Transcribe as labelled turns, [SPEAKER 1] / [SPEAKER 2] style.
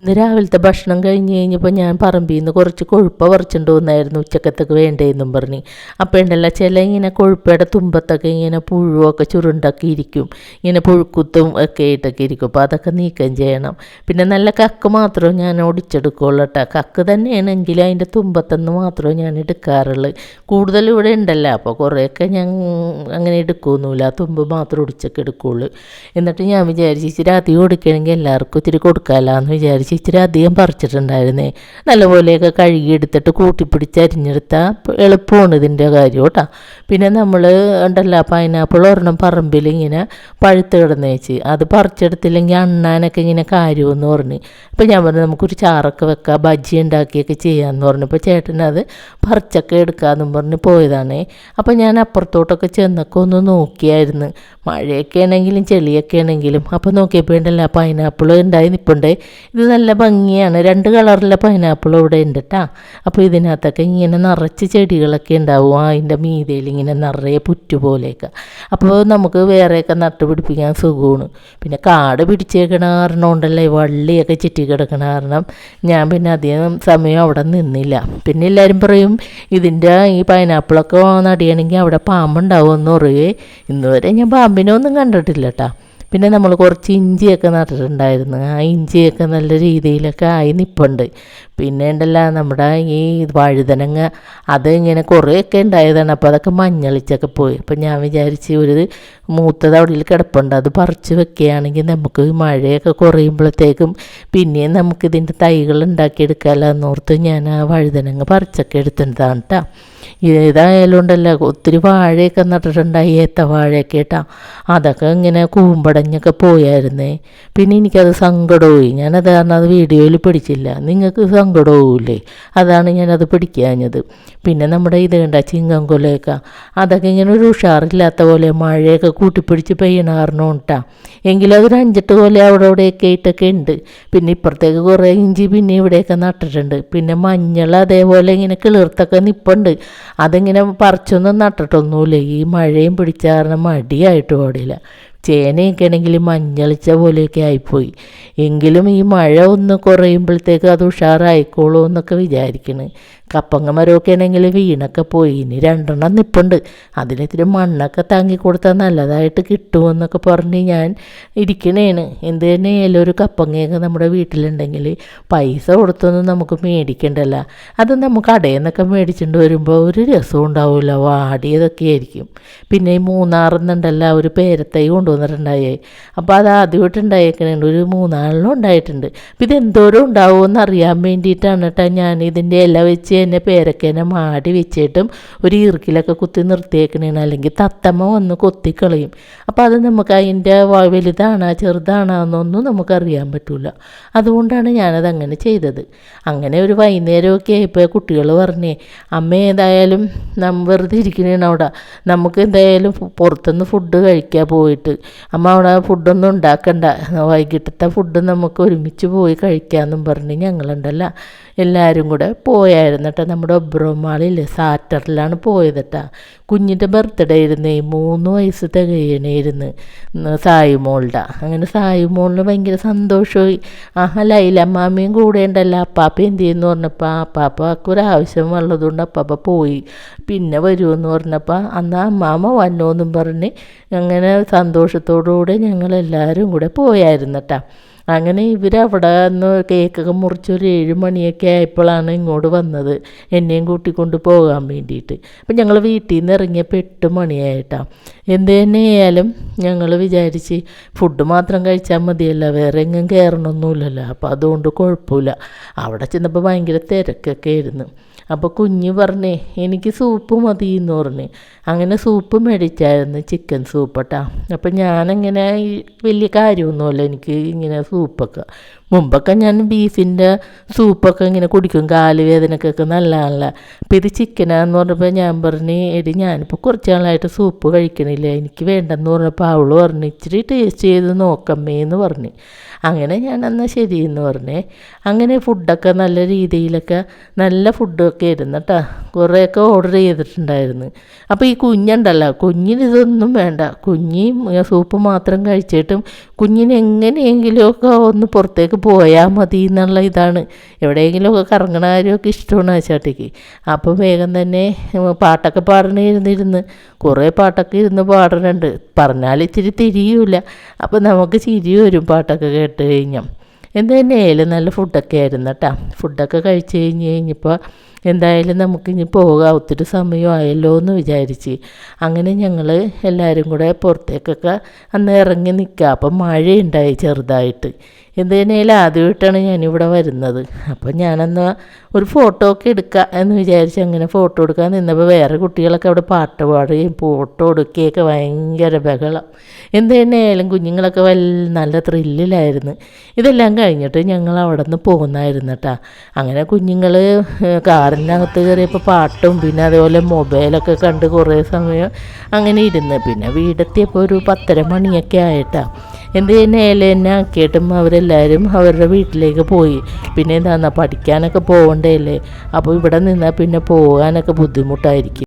[SPEAKER 1] ഇന്ന് രാവിലത്തെ ഭക്ഷണം കഴിഞ്ഞപ്പോൾ ഞാൻ പറമ്പിൽ നിന്ന് കുറച്ച് കൊഴുപ്പ പറിച്ചുകൊണ്ട് വന്നായിരുന്നു ഉച്ചക്കത്തേക്ക് വേണ്ടതെന്നും പറഞ്ഞ്. അപ്പോൾ ഉണ്ടല്ലോ ചില ഇങ്ങനെ കൊഴുപ്പയുടെ തുമ്പത്തൊക്കെ ഇങ്ങനെ പുഴുവൊക്കെ ചുരുണ്ടൊക്കെ ഇരിക്കും, ഇങ്ങനെ പുഴുക്കുത്തും ഒക്കെ ആയിട്ടൊക്കെ ഇരിക്കും. അപ്പോൾ അതൊക്കെ നീക്കം ചെയ്യണം. പിന്നെ നല്ല കക്ക് മാത്രമേ ഞാൻ ഒടിച്ചെടുക്കുകയുള്ളൂ കേട്ടോ. കക്ക് തന്നെയാണെങ്കിൽ അതിൻ്റെ തുമ്പത്തെന്ന് മാത്രമേ ഞാൻ എടുക്കാറുള്ളൂ. കൂടുതൽ ഇവിടെ ഉണ്ടല്ലോ, അപ്പോൾ കുറേയൊക്കെ ഞാൻ അങ്ങനെ എടുക്കുകയൊന്നുമില്ല, തുമ്പ് മാത്രം ഒടിച്ചൊക്കെ എടുക്കുകയുള്ളൂ. എന്നിട്ട് ഞാൻ വിചാരിച്ചു ഇച്ചിരി അധികം കൊടുക്കുകയാണെങ്കിൽ എല്ലാവർക്കും ഇത്തിരി കൊടുക്കാമല്ലോ എന്ന് വിചാരിച്ചു ഇച്ചിരി അധികം പറിച്ചിട്ടുണ്ടായിരുന്നേ. നല്ലപോലെയൊക്കെ കഴുകിയെടുത്തിട്ട് കൂട്ടിപ്പിടിച്ച് അരിഞ്ഞെടുത്താൽ എളുപ്പമാണ് ഇതിൻ്റെ കാര്യം കേട്ടോ. പിന്നെ നമ്മൾ ഉണ്ടല്ലോ പൈനാപ്പിൾ ഒരെണ്ണം പറമ്പിൽ ഇങ്ങനെ പഴുത്ത് കിടന്നേച്ച് അത് പറിച്ചെടുത്തില്ലെങ്കിൽ അണ്ണാനൊക്കെ ഇങ്ങനെ കാര്യമെന്ന് പറഞ്ഞ്. അപ്പോൾ ഞാൻ പറഞ്ഞു നമുക്കൊരു ചാറൊക്കെ വെക്കാം, ബജ്ജി ഉണ്ടാക്കിയൊക്കെ ചെയ്യാമെന്ന് പറഞ്ഞു. അപ്പോൾ ചേട്ടനത് പറിച്ചൊക്കെ എടുക്കാമെന്നും പറഞ്ഞ് പോയതാണേ. അപ്പോൾ ഞാൻ അപ്പുറത്തോട്ടൊക്കെ ചെന്നൊക്കെ ഒന്ന് നോക്കിയായിരുന്നു, മഴയൊക്കെ ആണെങ്കിലും ചെളിയൊക്കെ ആണെങ്കിലും. അപ്പോൾ നോക്കിയപ്പോൾ ഉണ്ടല്ലോ പൈനാപ്പിൾ ഉണ്ടായി നിൽപ്പുണ്ടേ. ഇത് നല്ല ഭംഗിയാണ്, 2 കളറിലെ പൈനാപ്പിൾ ഇവിടെ ഉണ്ട് കേട്ടോ. അപ്പോൾ ഇതിനകത്തൊക്കെ ഇങ്ങനെ നിറച്ച് ചെടികളൊക്കെ ഉണ്ടാവും, അതിൻ്റെ മീതയിൽ ഇങ്ങനെ നിറയെ പുറ്റുപോലെയൊക്കെ. അപ്പോൾ നമുക്ക് വേറെയൊക്കെ നട്ടുപിടിപ്പിക്കാൻ സുഖമാണ്. പിന്നെ കാട് പിടിച്ചേക്കണ കാരണം ഉണ്ടല്ലോ വള്ളിയൊക്കെ ചുറ്റി കിടക്കണ കാരണം ഞാൻ പിന്നെ അധികം സമയം അവിടെ നിന്നില്ല. പിന്നെ എല്ലാവരും പറയും ഇതിൻ്റെ ഈ പൈനാപ്പിളൊക്കെ നടിയണമെങ്കിൽ അവിടെ പാമ്പുണ്ടാവുമെന്ന് പറയുകയെ. ഇന്നുവരെ ഞാൻ പാമ്പിനെ ഒന്നും കണ്ടിട്ടില്ല കേട്ടോ. പിന്നെ നമ്മൾ കുറച്ച് ഇഞ്ചിയൊക്കെ നട്ടിട്ടുണ്ടായിരുന്നു, ആ ഇഞ്ചിയൊക്കെ നല്ല രീതിയിലൊക്കെ ആയി നിൽപ്പുണ്ട്. പിന്നെ ഉണ്ടല്ലോ നമ്മുടെ ഈ വഴുതനങ്ങ അത് ഇങ്ങനെ കുറേയൊക്കെ ഉണ്ടായതാണ്, അപ്പോൾ അതൊക്കെ മഞ്ഞളിച്ചൊക്കെ പോയി. അപ്പോൾ ഞാൻ വിചാരിച്ച് ഒരു മൂത്തത് അവിടെ കിടപ്പുണ്ട്, അത് പറിച്ച് വെക്കുകയാണെങ്കിൽ നമുക്ക് മഴയൊക്കെ കുറയുമ്പോഴത്തേക്കും പിന്നെയും നമുക്കിതിൻ്റെ തൈകൾ ഉണ്ടാക്കിയെടുക്കാമല്ലോ എന്നോർത്ത് ഞാൻ ആ വഴുതനങ്ങ പറിച്ചൊക്കെ എടുത്തിട്ടാണ് കേട്ടോ. ഏതായാലും ഉണ്ടല്ലോ ഒത്തിരി വാഴയൊക്കെ നട്ടിട്ടുണ്ടായി, ഏത്ത വാഴയൊക്കെ കേട്ടോ. അതൊക്കെ ഇങ്ങനെ കൂമ്പടഞ്ഞൊക്കെ പോയായിരുന്നേ. പിന്നെ എനിക്കത് സങ്കടമായി, ഞാനത് കാരണം അത് വീഡിയോയിൽ പിടിച്ചില്ല. നിങ്ങൾക്ക് സങ്കടമാവില്ലേ? അതാണ് ഞാനത് പിടിക്കാഞ്ഞത്. പിന്നെ നമ്മുടെ ഇത് കണ്ട ചിങ്ങംകൊലയൊക്കെ അതൊക്കെ ഇങ്ങനെ ഒരു ഉഷാറില്ലാത്ത പോലെ മഴയൊക്കെ കൂട്ടിപ്പിടിച്ച് പെയ്യണ കാരണം കേട്ടോ. എങ്കിലും അതൊരു 5-8 കൊല അവിടെ ഇവിടെയൊക്കെ ആയിട്ടൊക്കെ ഉണ്ട്. പിന്നെ ഇപ്പുറത്തേക്ക് കുറേ ഇഞ്ചി പിന്നെ ഇവിടെയൊക്കെ നട്ടിട്ടുണ്ട്. പിന്നെ മഞ്ഞൾ അതേപോലെ ഇങ്ങനെ കിളിർത്തൊക്കെ നിൽപ്പുണ്ട്. അതിങ്ങനെ പറിച്ചൊന്നും നട്ടിട്ടൊന്നുമില്ല, ഈ മഴയും പിടിച്ച കാരണം മടിയായിട്ട് പാടില്ല. ചേനയൊക്കെ ആണെങ്കിൽ മഞ്ഞളിച്ച പോലെയൊക്കെ ആയിപ്പോയി. എങ്കിലും ഈ മഴ ഒന്ന് കുറയുമ്പോഴത്തേക്ക് അത് ഉഷാറായിക്കോളൂ എന്നൊക്കെ വിചാരിക്കണ്. കപ്പങ്ങ മരമൊക്കെ ആണെങ്കിൽ വീണൊക്കെ പോയി, ഇനി 2 നിൽപ്പുണ്ട്. അതിനിത്തിരി മണ്ണൊക്കെ താങ്ങി കൊടുത്താൽ നല്ലതായിട്ട് കിട്ടുമെന്നൊക്കെ പറഞ്ഞ് ഞാൻ ഇരിക്കണേണ്. എന്ത് തന്നെയായാലും ഒരു കപ്പങ്ങയൊക്കെ നമ്മുടെ വീട്ടിലുണ്ടെങ്കിൽ പൈസ കൊടുത്തൊന്നും നമുക്ക് മേടിക്കണ്ടല്ലോ. അത് നമുക്ക് കടയിൽ നിന്നൊക്കെ മേടിച്ചുകൊണ്ട് വരുമ്പോൾ ഒരു രസവും ഉണ്ടാവില്ല, വാടിയതൊക്കെ ആയിരിക്കും. പിന്നെ ഈ മൂന്നാറിന്നുണ്ടല്ലോ ഒരു പേരത്തൈ കൊണ്ടുവന്നിട്ടുണ്ടായേ. അപ്പോൾ അത് ആദ്യമായിട്ട് ഉണ്ടായേക്കണുണ്ട്, ഒരു 3-4 ഉണ്ടായിട്ടുണ്ട്. അപ്പോൾ ഇതെന്തോരം ഉണ്ടാവുമെന്ന് അറിയാൻ വേണ്ടിയിട്ടാണ് കേട്ടോ ഞാൻ ഇതിൻ്റെ ഇല വെച്ച് തന്നെ പേരക്കേനെ മാടി വെച്ചിട്ടും ഒരു ഈർക്കിലൊക്കെ കുത്തി നിർത്തിയേക്കണേണ്. അല്ലെങ്കിൽ തത്തമ്മ വന്ന് കൊത്തിക്കളയും. അപ്പോൾ അത് നമുക്ക് അതിൻ്റെ വലുതാണോ ചെറുതാണോ എന്നൊന്നും നമുക്കറിയാൻ പറ്റില്ല. അതുകൊണ്ടാണ് ഞാനത് അങ്ങനെ ചെയ്തത്. അങ്ങനെ ഒരു വൈകുന്നേരമൊക്കെ ആയപ്പോൾ കുട്ടികൾ പറഞ്ഞേ അമ്മ ഏതായാലും വെറുതെ ഇരിക്കണേണ് അവിടെ, നമുക്ക് എന്തായാലും പുറത്തുനിന്ന് ഫുഡ് കഴിക്കാൻ പോയിട്ട് അമ്മ അവിടെ ഫുഡൊന്നും ഉണ്ടാക്കണ്ട, വൈകിട്ടത്തെ ഫുഡ് നമുക്ക് ഒരുമിച്ച് പോയി കഴിക്കാമെന്നും പറഞ്ഞ് ഞങ്ങളുണ്ടല്ലോ എല്ലാവരും കൂടെ പോയായിരുന്നു കേട്ടോ. നമ്മുടെ ഒബ്രോമാളില്ലേ സാറ്ററിലാണ് പോയത് കേട്ടോ. കുഞ്ഞിൻ്റെ ബർത്ത്ഡേ ആയിരുന്നേ, 3 വയസ്സ് തികയണേരുന്ന് സായിമോളുടെ. അങ്ങനെ സായിമോളിന് ഭയങ്കര സന്തോഷമായി. ലൈലമ്മാമ്മയും കൂടെ ഉണ്ടല്ലോ. അപ്പാപ്പ എന്ത് ചെയ്യുമെന്ന് പറഞ്ഞപ്പോൾ അപ്പാപ്പക്ക് ഒരാവശ്യം ഉള്ളതുകൊണ്ട് അപ്പാപ്പ പോയി, പിന്നെ വരുമെന്ന് പറഞ്ഞപ്പോൾ അന്ന് അമ്മാമ്മ വന്നോന്നും പറഞ്ഞ് അങ്ങനെ സന്തോഷത്തോടുകൂടെ ഞങ്ങളെല്ലാവരും കൂടെ പോയായിരുന്നു കേട്ടോ. അങ്ങനെ ഇവരവിടെ നിന്ന് കേക്കൊക്കെ മുറിച്ചൊരു 7 മണിയൊക്കെ ആയപ്പോഴാണ് ഇങ്ങോട്ട് വന്നത്, എന്നെയും കൂട്ടിക്കൊണ്ട് പോകാൻ വേണ്ടിയിട്ട്. അപ്പം ഞങ്ങൾ വീട്ടിൽ നിന്ന് ഇറങ്ങിയപ്പോൾ 8 മണിയായിട്ടാണ്. എന്ത് തന്നെയായാലും ഞങ്ങൾ വിചാരിച്ച് ഫുഡ് മാത്രം കഴിച്ചാൽ മതിയല്ലോ, വേറെ എങ്ങും കയറണമൊന്നുമില്ലല്ലോ. അപ്പോൾ അതുകൊണ്ട് കുഴപ്പമില്ല. അവിടെ ചെന്നപ്പോൾ ഭയങ്കര തിരക്കൊക്കെ ആയിരുന്നു. അപ്പോൾ കുഞ്ഞ് പറഞ്ഞേ എനിക്ക് സൂപ്പ് മതി എന്ന് പറഞ്ഞ്. അങ്ങനെ സൂപ്പ് മേടിച്ചായിരുന്നു, ചിക്കൻ സൂപ്പ് കേട്ടോ. അപ്പം ഞാനങ്ങനെ വലിയ കാര്യമൊന്നുമല്ല എനിക്ക് ഇങ്ങനെ സൂപ്പൊക്കെ. മുമ്പൊക്കെ ഞാൻ ബീഫിൻ്റെ സൂപ്പൊക്കെ ഇങ്ങനെ കുടിക്കും, കാല് വേദനക്കൊക്കെ നല്ലതാണല്ലോ. അപ്പോൾ ഇത് ചിക്കനാന്ന് പറഞ്ഞപ്പോൾ ഞാൻ പറഞ്ഞ് എടി ഞാനിപ്പോൾ കുറച്ച് നാളായിട്ട് സൂപ്പ് കഴിക്കണില്ല, എനിക്ക് വേണ്ടെന്ന് പറഞ്ഞപ്പോൾ അവൾ പറഞ്ഞു ഇച്ചിരി ടേസ്റ്റ് ചെയ്ത് നോക്കമ്മേ എന്ന് പറഞ്ഞ്. അങ്ങനെ ഞാൻ എന്നാൽ ശരിയെന്ന് പറഞ്ഞേ. അങ്ങനെ ഫുഡൊക്കെ നല്ല രീതിയിലൊക്കെ നല്ല ഫുഡൊക്കെ ആയിരുന്നു കേട്ടോ. കുറേയൊക്കെ ഓർഡർ ചെയ്തിട്ടുണ്ടായിരുന്നു. അപ്പോൾ ഈ കുഞ്ഞുണ്ടല്ലോ, കുഞ്ഞിന് ഇതൊന്നും വേണ്ട, കുഞ്ഞി സൂപ്പ് മാത്രം കഴിച്ചിട്ടും കുഞ്ഞിന് എങ്ങനെയെങ്കിലുമൊക്കെ ഒന്ന് പുറത്തേക്ക് പോയാൽ മതി എന്നുള്ള ഇതാണ്. എവിടെയെങ്കിലുമൊക്കെ കറങ്ങണ കാര്യമൊക്കെ ഇഷ്ടമാണ് ആശാട്ടിക്ക്. അപ്പോൾ വേഗം തന്നെ പാട്ടൊക്കെ പാടണിരുന്നിരുന്ന് കുറേ പാട്ടൊക്കെ ഇരുന്ന് പാടുന്നുണ്ട്. പറഞ്ഞാൽ ഇച്ചിരി തിരിയൂല, അപ്പോൾ നമുക്ക് ചിരി വരും പാട്ടൊക്കെ കേട്ട് കഴിഞ്ഞാൽ. എന്ത് തന്നെയായാലും നല്ല ഫുഡൊക്കെ ആയിരുന്നു കേട്ടോ. ഫുഡൊക്കെ കഴിച്ച് കഴിഞ്ഞപ്പോൾ എന്തായാലും നമുക്കിനി പോകാം, ഒത്തിരി സമയമായല്ലോ എന്ന് വിചാരിച്ച് അങ്ങനെ ഞങ്ങൾ എല്ലാവരും കൂടെ പുറത്തേക്കൊക്കെ അന്ന് ഇറങ്ങി നിൽക്കുക. അപ്പം മഴയുണ്ടായി ചെറുതായിട്ട്. എന്ത് തന്നെയായാലും ആദ്യമായിട്ടാണ് ഞാനിവിടെ വരുന്നത്. അപ്പം ഞാനെന്നാൽ ഒരു ഫോട്ടോ ഒക്കെ എടുക്കുക എന്ന് വിചാരിച്ച് അങ്ങനെ ഫോട്ടോ എടുക്കാൻ നിന്നപ്പോൾ വേറെ കുട്ടികളൊക്കെ അവിടെ പാട്ട് പാടുകയും ഫോട്ടോ എടുക്കുകയൊക്കെ ഭയങ്കര ബഹളം. എന്ത് തന്നെയായാലും കുഞ്ഞുങ്ങളൊക്കെ നല്ല ത്രില്ലിലായിരുന്നു. ഇതെല്ലാം കഴിഞ്ഞിട്ട് ഞങ്ങൾ അവിടെ നിന്ന് പോകുന്നായിരുന്നു കേട്ടോ. അങ്ങനെ കുഞ്ഞുങ്ങൾ കാറിനകത്ത് കയറിയപ്പോൾ പാട്ടും പിന്നെ അതേപോലെ മൊബൈലൊക്കെ കണ്ട് കുറേ സമയം അങ്ങനെ ഇരുന്ന് പിന്നെ വീടെത്തിയപ്പോൾ ഒരു 10:30 മണിയൊക്കെ ആയിട്ടാണ്. എന്ത് തന്നെയായാലും എന്നെ ആക്കിയിട്ടും അവരെല്ലാവരും അവരുടെ വീട്ടിലേക്ക് പോയി. പിന്നെ എന്താണെന്നാ പഠിക്കാനൊക്കെ പോകണ്ടേ. അപ്പോൾ ഇവിടെ നിന്നാൽ പിന്നെ പോകാനൊക്കെ ബുദ്ധിമുട്ടായിരിക്കും.